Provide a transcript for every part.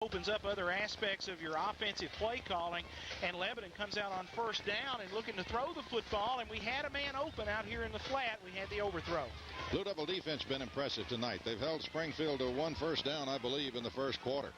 opens up other aspects of your offensive play calling, and Lebanon comes out on first down and looking to throw the football, and we had a man open out here in the flat. We had the overthrow. Blue Devil defense been impressive tonight. They've held Springfield to 1 first down, I believe, in the first quarter.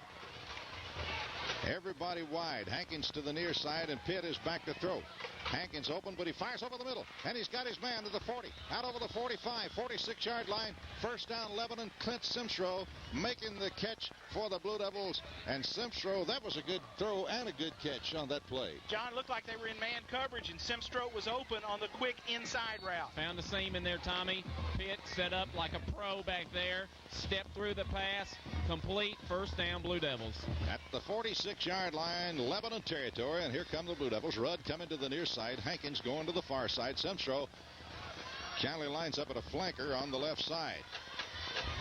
Everybody wide. Hankins to the near side, and Pitt is back to throw. Hankins open, but he fires over the middle, and he's got his man to the 40, out over the 45, 46-yard line. First down, Lebanon. Clint Simstrow making the catch for the Blue Devils, and Simstrow, that was a good throw and a good catch on that play. John, looked like they were in man coverage, and Simstrow was open on the quick inside route. Found the seam in there, Tommy. Pitt set up like a pro back there, stepped through the pass, complete, first down, Blue Devils. At the 46-yard line, Lebanon territory, and here come the Blue Devils. Rudd coming to the near side. Hankins going to the far side. Simstrow County lines up at a flanker on the left side.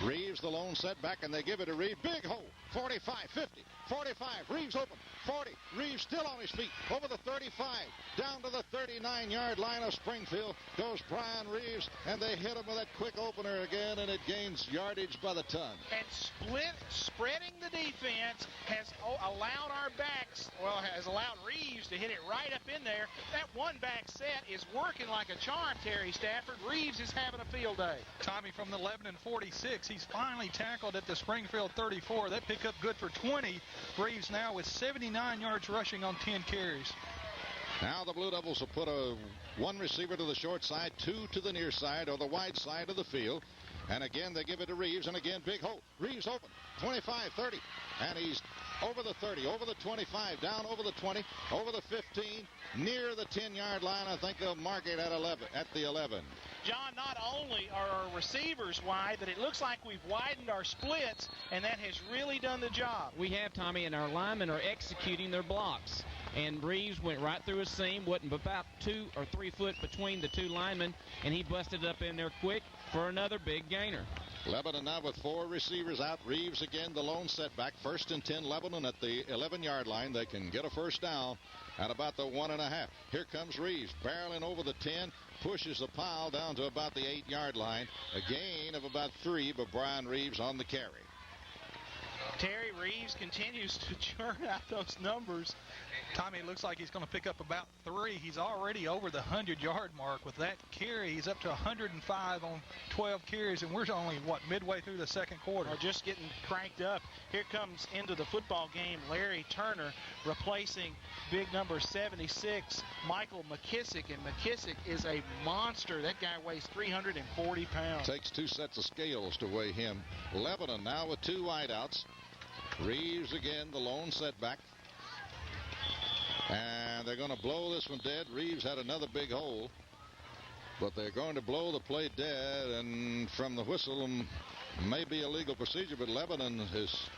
Reeves the lone setback, and they give it to Reeves. Big hole. 45, 50, 45. Reeves open. 40. Reeves still on his feet. Over the 35. Down to the 39-yard line of Springfield goes Brian Reeves, and they hit him with that quick opener again, and it gains yardage by the ton. And spreading the defense has allowed our backs, has allowed Reeves to hit it right up in there. That one back set is working like a charm, Terry Stafford. Reeves is having a field day. Tommy, from the Lebanon 46, he's finally tackled at the Springfield 34. That pickup good for 20. Reeves now with 79 yards rushing on 10 carries. Now the Blue Devils will put one receiver to the short side, 2 to the near side or the wide side of the field. And again, they give it to Reeves, and again, big hole. Reeves open, 25, 30, and he's over the 30, over the 25, down over the 20, over the 15, near the 10-yard line. I think they'll mark it at the 11. John, not only are our receivers wide, but it looks like we've widened our splits, and that has really done the job. We have, Tommy, and our linemen are executing their blocks. And Reeves went right through a seam, wasn't about 2 or 3 foot between the two linemen, and he busted up in there quick for another big gainer. Lebanon now with 4 receivers out. Reeves again the lone setback. First and 10, Lebanon at the 11-yard line. They can get a first down at about the 1.5. Here comes Reeves barreling over the 10, pushes the pile down to about the 8-yard line. A gain of about 3 by Brian Reeves on the carry. Terry, Reeves continues to churn out those numbers. Tommy, it looks like he's going to pick up about 3. He's already over the 100-yard mark with that carry. He's up to 105 on 12 carries, and we're only, midway through the second quarter. Just getting cranked up. Here comes into the football game Larry Turner, replacing big number 76, Michael McKissick, and McKissick is a monster. That guy weighs 340 pounds. Takes 2 sets of scales to weigh him. Lebanon now with 2 wideouts. Reeves again, the lone setback. And they're going to blow this one dead. Reeves had another big hole, but they're going to blow the play dead, and from the whistle, may be a legal procedure, but Lebanon is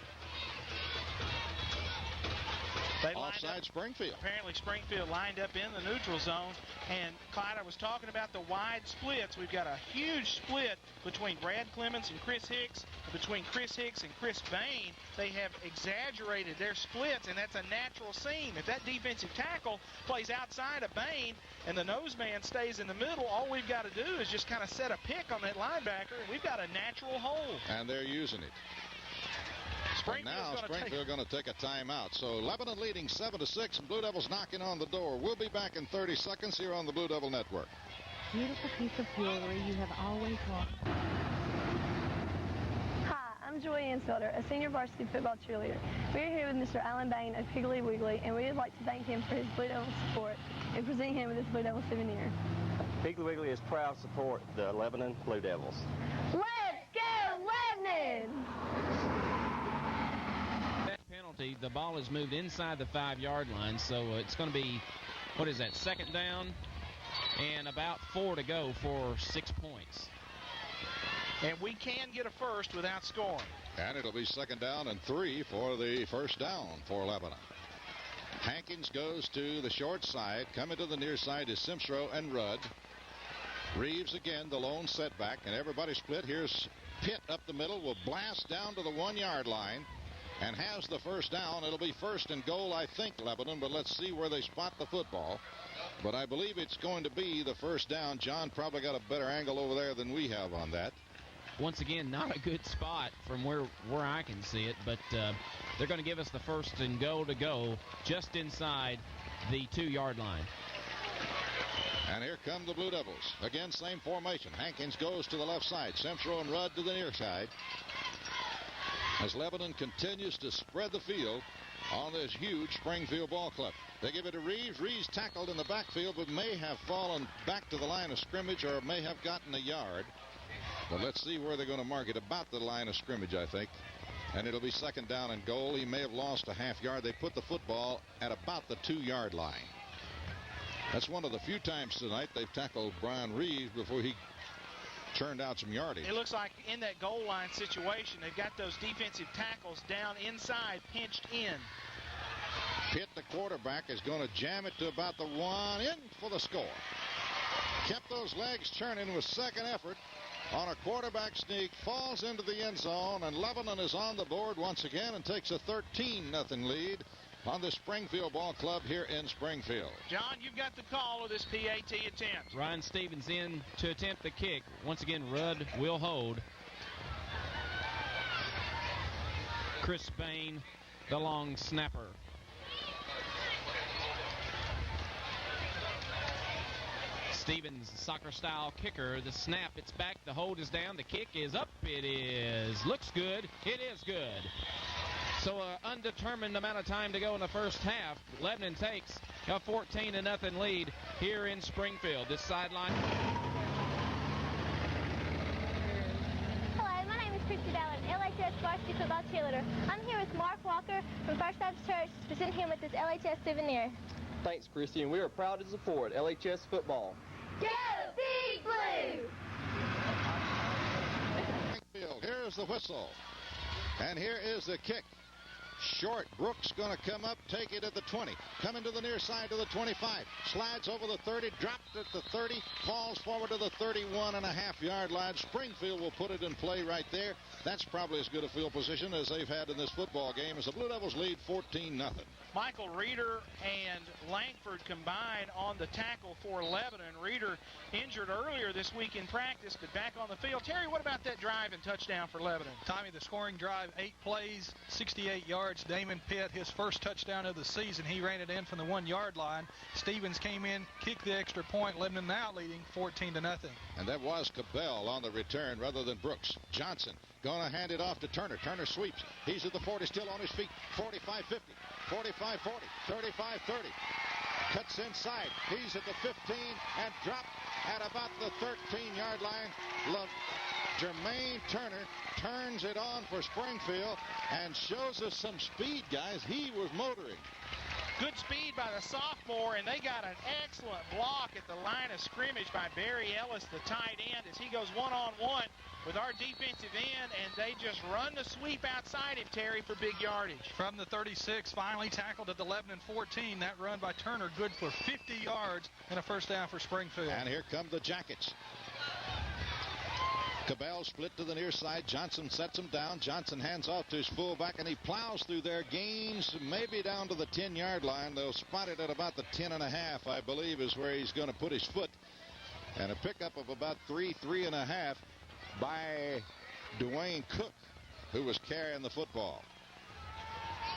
offside Springfield. Apparently Springfield lined up in the neutral zone, and Clyde, I was talking about the wide splits. We've got a huge split between Brad Clemens and Chris Hicks, between Chris Hicks and Chris Bain. They have exaggerated their splits, and that's a natural seam. If that defensive tackle plays outside of Bain and the nose man stays in the middle, all we've got to do is just kind of set a pick on that linebacker, and we've got a natural hole. And they're using it. Springfield going to take a timeout. So Lebanon leading 7-6, and Blue Devils knocking on the door. We'll be back in 30 seconds here on the Blue Devil Network. Beautiful piece of jewelry you have always wanted. Hi, I'm Joy Ansfelder, a senior varsity football cheerleader. We're here with Mr. Alan Bain of Piggly Wiggly, and we would like to thank him for his Blue Devil support and present him with this Blue Devil souvenir. Piggly Wiggly is proud to support the Lebanon Blue Devils. Let's go, Lebanon! Penalty, the ball is moved inside the 5-yard line, so it's going to be, second down and about 4 to go for 6 points. And we can get a first without scoring. And it'll be second down and 3 for the first down for Lebanon. Hankins goes to the short side. Coming to the near side is Simstrow and Rudd. Reeves again, the lone setback, and everybody split. Here's Pitt up the middle, will blast down to the 1-yard line and has the first down. It'll be first and goal, I think, Lebanon, but let's see where they spot the football. But I believe it's going to be the first down. John probably got a better angle over there than we have on that. once again, not a good spot from where I can see it, but they're going to give us the first and goal to go just inside the 2-yard line. And here come the Blue Devils. Again, same formation. Hankins goes to the left side. Central and Rudd to the near side. As Lebanon continues to spread the field on this huge Springfield ball club. They give it to Reeves. Reeves tackled in the backfield, but may have fallen back to the line of scrimmage or may have gotten a yard. But let's see where they're going to mark it. About the line of scrimmage, I think. And it'll be second down and goal. He may have lost a half yard. They put the football at about the 2-yard line. That's one of the few times tonight they've tackled Brian Reeves before he churned out some yardage. It looks like in that goal line situation, they've got those defensive tackles down inside, pinched in. Pitt, the quarterback, is going to jam it to about the 1, in for the score. Kept those legs churning with second effort on a quarterback sneak, falls into the end zone, and Lebanon is on the board once again and takes a 13-0 lead on the Springfield Ball Club here in Springfield. John, you've got the call of this PAT attempt. Ryan Stevens in to attempt the kick. Once again, Rudd will hold. Chris Bain, the long snapper. Stevens, soccer-style kicker. The snap, it's back. The hold is down. The kick is up. It is. Looks good. It is good. So an undetermined amount of time to go in the first half. Lebanon takes a 14-0 lead here in Springfield. This sideline. Hello, my name is Christy Ballard, LHS Varsity Football Cheerleader. I'm here with Mark Walker from First Baptist Church to present him with this LHS souvenir. Thanks, Christy, and we are proud to support LHS football. Go Big Blue! Here's the whistle. And here is the kick. Short. Brooks going to come up, take it at the 20. Coming to the near side to the 25. Slides over the 30, dropped at the 30, falls forward to the 31.5-yard line. Springfield will put it in play right there. That's probably as good a field position as they've had in this football game as the Blue Devils lead 14-0. Michael Reeder and Langford combined on the tackle for Lebanon. Reeder injured earlier this week in practice, but back on the field. Terry, what about that drive and touchdown for Lebanon? Tommy, the scoring drive, 8 plays, 68 yards. Damon Pitt, his first touchdown of the season, he ran it in from the 1-yard line. Stevens came in, kicked the extra point. Lebanon now leading 14-0. And that was Cabell on the return rather than Brooks. Johnson going to hand it off to Turner. Turner sweeps. He's at the 40, still on his feet. 45-50, 45-40, 35-30. Cuts inside. He's at the 15 and dropped at about the 13-yard line. Jermaine Turner turns it on for Springfield and shows us some speed, guys. He was motoring. Good speed by the sophomore, and they got an excellent block at the line of scrimmage by Barry Ellis, the tight end, as he goes one-on-one with our defensive end, and they just run the sweep outside him, Terry, for big yardage. From the 36, finally tackled at the 11 and 14. That run by Turner, good for 50 yards and a first down for Springfield. And here come the Jackets. Cabell split to the near side. Johnson sets him down. Johnson hands off to his fullback, and he plows through their gains, maybe down to the 10-yard line. They'll spot it at about the 10.5, I believe, is where he's going to put his foot. And a pickup of about 3.5 by Dwayne Cook, who was carrying the football.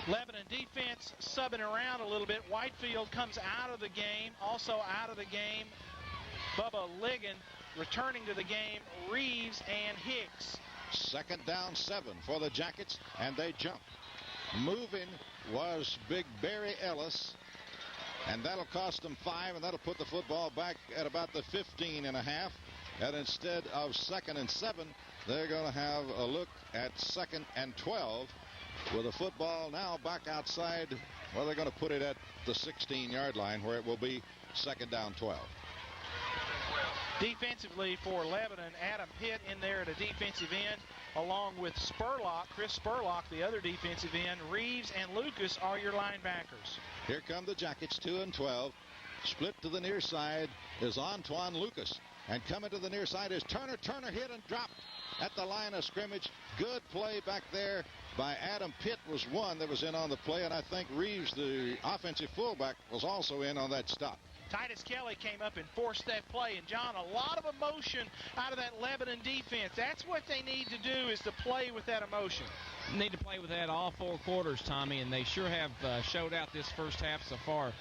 Lebanon defense subbing around a little bit. Whitefield comes out of the game. Also out of the game, Bubba Ligon. Returning to the game, Reeves and Hicks. Second down 7 for the Jackets, and they jump. Moving was big Barry Ellis, and that'll cost them 5, and that'll put the football back at about the 15.5. And instead of 2nd and 7, they're going to have a look at 2nd and 12 with the football now back outside. Well, they're going to put it at the 16-yard line where it will be 2nd down 12. Defensively for Lebanon, Adam Pitt in there at a defensive end, along with Spurlock, Chris Spurlock, the other defensive end. Reeves and Lucas are your linebackers. Here come the Jackets, 2 and 12. Split to the near side is Antoine Lucas. And coming to the near side is Turner. Turner hit and dropped at the line of scrimmage. Good play back there by Adam Pitt was one that was in on the play, and I think Reeves, the offensive fullback, was also in on that stop. Titus Kelly came up and forced that play. And, John, a lot of emotion out of that Lebanon defense. That's what they need to do, is to play with that emotion. Need to play with that all 4 quarters, Tommy, and they sure have showed out this first half so far.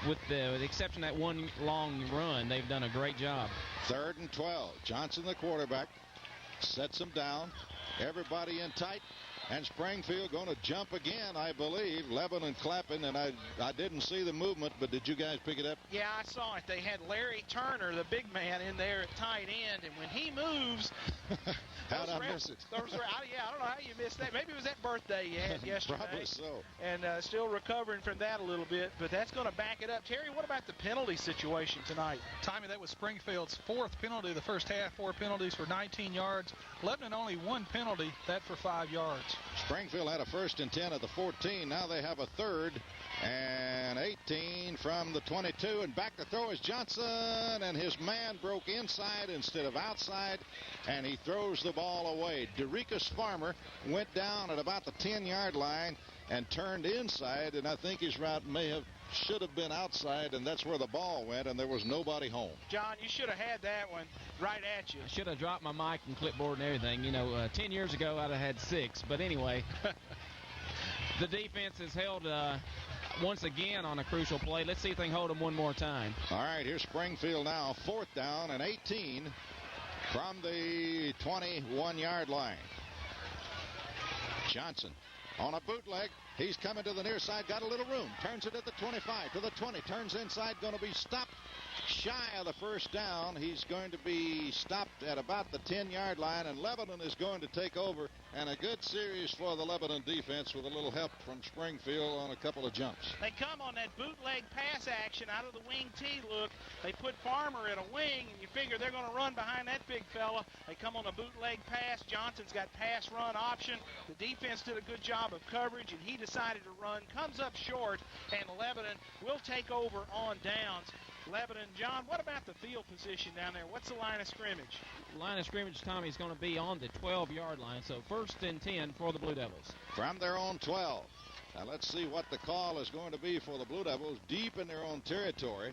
With the exception of that one long run, they've done a great job. 3rd and 12. Johnson, the quarterback, sets them down. Everybody in tight. And Springfield going to jump again, I believe. Lebanon clapping, and I didn't see the movement, but did you guys pick it up? Yeah, I saw it. They had Larry Turner, the big man, in there at tight end, and when he moves... How'd I miss it? I don't know how you missed that. Maybe it was that birthday you had yesterday. Probably so. And still recovering from that a little bit, but that's going to back it up. Terry, what about the penalty situation tonight? Tommy, that was Springfield's 4th penalty of the first half. 4 penalties for 19 yards. Lebanon only 1 penalty, that for 5 yards. Springfield had a 1st and 10 at the 14. Now they have a 3rd and 18 from the 22. And back to throw is Johnson, and his man broke inside instead of outside, and he throws the ball away. Derikus Farmer went down at about the 10-yard line and turned inside, and I think his route should have been outside, and that's where the ball went, and there was nobody home. John, you should have had that one right at you. I should have dropped my mic and clipboard and everything. 10 years ago I'd have had 6, but anyway. The defense has held once again on a crucial play. Let's see if they can hold them one more time. All right, here's Springfield now, 4th down and 18 from the 21-yard line. Johnson on a bootleg. He's coming to the near side, got a little room, turns it at the 25 to the 20, turns inside, going to be stopped shy of the first down. He's going to be stopped at about the 10-yard line, and Lebanon is going to take over. And a good series for the Lebanon defense with a little help from Springfield on a couple of jumps. They come on that bootleg pass action out of the wing T look. They put Farmer at a wing, and you figure they're going to run behind that big fella. They come on a bootleg pass. Johnson's got pass run option. The defense did a good job of coverage, and he decided to run. Comes up short, and Lebanon will take over on downs. Lebanon, John, what about the field position down there? What's the line of scrimmage? Line of scrimmage, Tommy, is going to be on the 12-yard line, so 1st and 10 for the Blue Devils. From their own 12. Now let's see what the call is going to be for the Blue Devils deep in their own territory.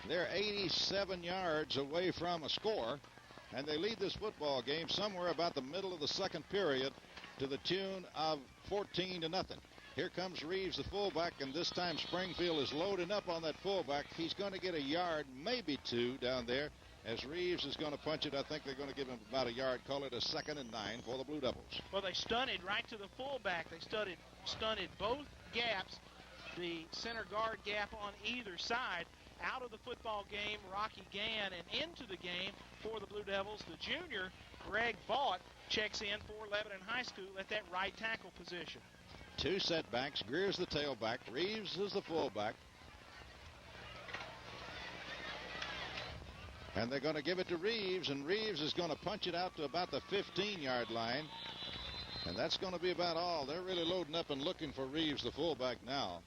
They're 87 yards away from a score, and they lead this football game somewhere about the middle of the 2nd period to the tune of 14-0. Here comes Reeves, the fullback, and this time Springfield is loading up on that fullback. He's going to get a yard, maybe 2 down there, as Reeves is going to punch it. I think they're going to give him about a yard. Call it a 2nd and 9 for the Blue Devils. Well, they stunted right to the fullback. They stunted both gaps, the center guard gap on either side. Out of the football game, Rocky Gann, and into the game for the Blue Devils, the junior, Greg Vaught, checks in for Lebanon High School at that right tackle position. 2 setbacks. Greer's the tailback. Reeves is the fullback. And they're going to give it to Reeves, and Reeves is going to punch it out to about the 15-yard line. And that's going to be about all. They're really loading up and looking for Reeves, the fullback, now.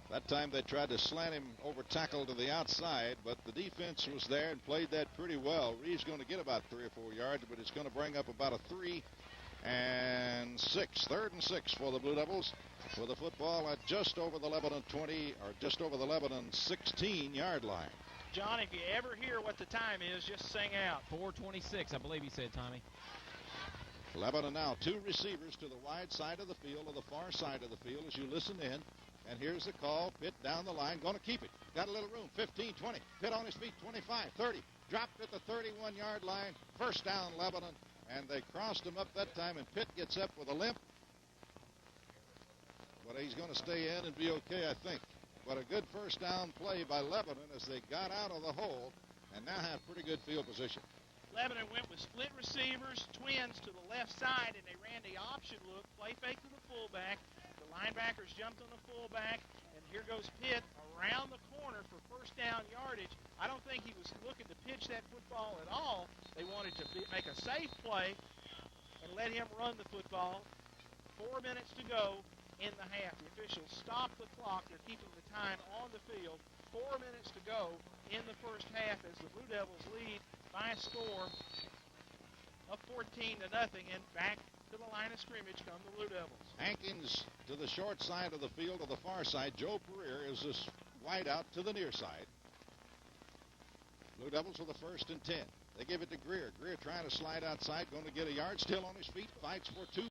That time they tried to slant him over tackle to the outside, but the defense was there and played that pretty well. Reeves going to get about 3 or 4 yards, but it's going to bring up about a 3 and 6. 3rd and 6 for the Blue Devils, with the football at just over the Lebanon 20, or just over the Lebanon 16-yard line. John, if you ever hear what the time is, just sing out. 4:26, I believe he said, Tommy. Lebanon now 2 receivers to the wide side of the field, or the far side of the field, as you listen in. And here's the call. Pitt down the line, going to keep it. Got a little room, 15, 20. Pitt on his feet, 25, 30. Dropped at the 31-yard line. 1st down, Lebanon. And they crossed him up that time, and Pitt gets up with a limp. But he's going to stay in and be okay, I think. But a good 1st down play by Lebanon as they got out of the hole and now have pretty good field position. Lebanon went with split receivers, twins to the left side, and they ran the option look, play fake to the fullback. The linebackers jumped on the fullback, and here goes Pitt around the corner for 1st down yardage. I don't think he was looking to pitch that football at all. They wanted to make a safe play and let him run the football. 4 minutes to go in the half. The officials stopped the clock. They're keeping the time on the field. 4 minutes to go in the first half as the Blue Devils lead by a score of 14-0, and back to the line of scrimmage come the Blue Devils. Hankins to the short side of the field, to the far side. Joe Pereira is this wide out to the near side. Blue Devils with a 1st and 10. They give it to Greer. Greer trying to slide outside, going to get a yard, still on his feet, fights for 2.